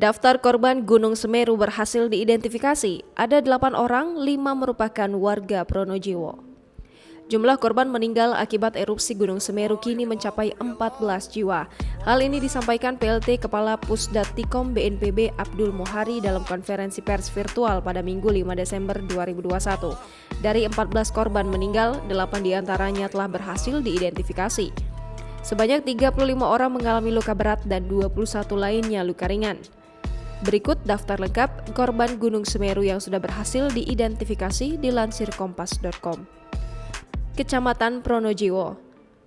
Daftar korban Gunung Semeru berhasil diidentifikasi. Ada 8 orang, 5 merupakan warga Pronojiwo. Jumlah korban meninggal akibat erupsi Gunung Semeru kini mencapai 14 jiwa. Hal ini disampaikan PLT Kepala Pusdatikom BNPB Abdul Muhari dalam konferensi pers virtual pada Minggu 5 Desember 2021. Dari 14 korban meninggal, 8 diantaranya telah berhasil diidentifikasi. Sebanyak 35 orang mengalami luka berat dan 21 lainnya luka ringan. Berikut daftar lengkap korban Gunung Semeru yang sudah berhasil diidentifikasi dilansir kompas.com. Kecamatan Pronojiwo,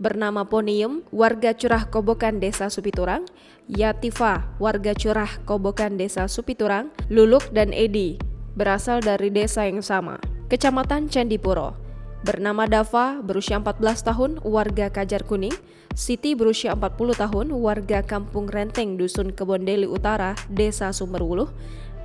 bernama Poniem, warga Curah Kobokan Desa Supiturang; Yatifa, warga Curah Kobokan Desa Supiturang; Luluk dan Edi, berasal dari desa yang sama. Kecamatan Candipuro, bernama Dava, berusia 14 tahun, warga Kajar Kuning; Siti, berusia 40 tahun, warga Kampung Renteng, Dusun Kebondeli Utara, Desa Sumberwuluh;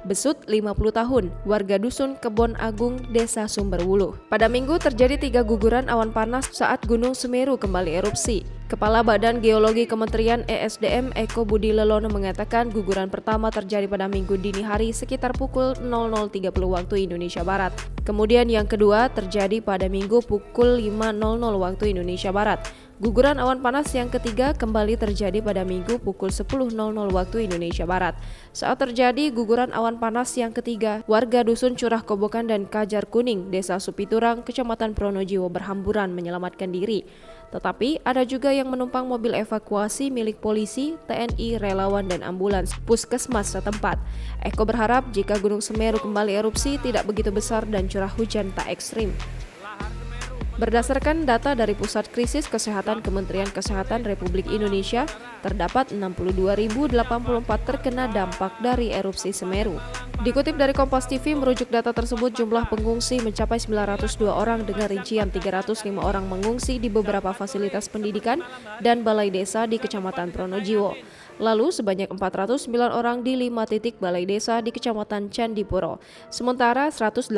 Besut, 50 tahun, warga Dusun Kebon Agung, Desa Sumberwuluh. Pada Minggu terjadi 3 guguran awan panas saat Gunung Semeru kembali erupsi. Kepala Badan Geologi Kementerian ESDM Eko Budi Lelono mengatakan guguran pertama terjadi pada Minggu dini hari sekitar pukul 00.30 waktu Indonesia Barat. Kemudian yang kedua terjadi pada Minggu pukul 5.00 waktu Indonesia Barat. Guguran awan panas yang ketiga kembali terjadi pada Minggu pukul 10.00 waktu Indonesia Barat. Saat terjadi guguran awan panas yang ketiga, warga Dusun Curah Kobokan dan Kajar Kuning, Desa Supiturang, Kecamatan Pronojiwo berhamburan menyelamatkan diri. Tetapi ada juga yang menumpang mobil evakuasi milik polisi, TNI, relawan, dan ambulans puskesmas setempat. Eko berharap jika Gunung Semeru kembali erupsi tidak begitu besar dan curah hujan tak ekstrim. Berdasarkan data dari Pusat Krisis Kesehatan Kementerian Kesehatan Republik Indonesia, terdapat 62.084 terkena dampak dari erupsi Semeru. Dikutip dari Kompas TV, merujuk data tersebut jumlah pengungsi mencapai 902 orang dengan rincian 305 orang mengungsi di beberapa fasilitas pendidikan dan balai desa di Kecamatan Pronojiwo. Lalu sebanyak 409 orang di 5 titik balai desa di Kecamatan Candipuro. Sementara 188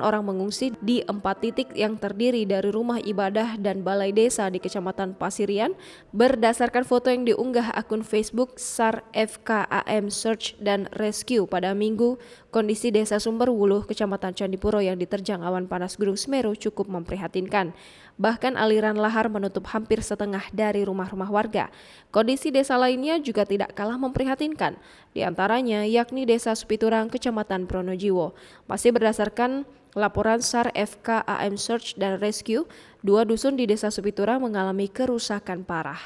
orang mengungsi di 4 titik yang terdiri dari rumah ibadah dan balai desa di Kecamatan Pasirian. Berdasarkan foto yang diunggah akun Facebook SAR FKAM Search dan Rescue pada Minggu, kondisi Desa Sumberwuluh, Kecamatan Candipuro yang diterjang awan panas Gunung Semeru cukup memprihatinkan. Bahkan aliran lahar menutup hampir setengah dari rumah-rumah warga. Kondisi desa lainnya juga tidak kalah memprihatinkan, di antaranya yakni Desa Supiturang, Kecamatan Pronojiwo. Masih berdasarkan laporan SAR FKAM Search dan Rescue, 2 dusun di Desa Supiturang mengalami kerusakan parah.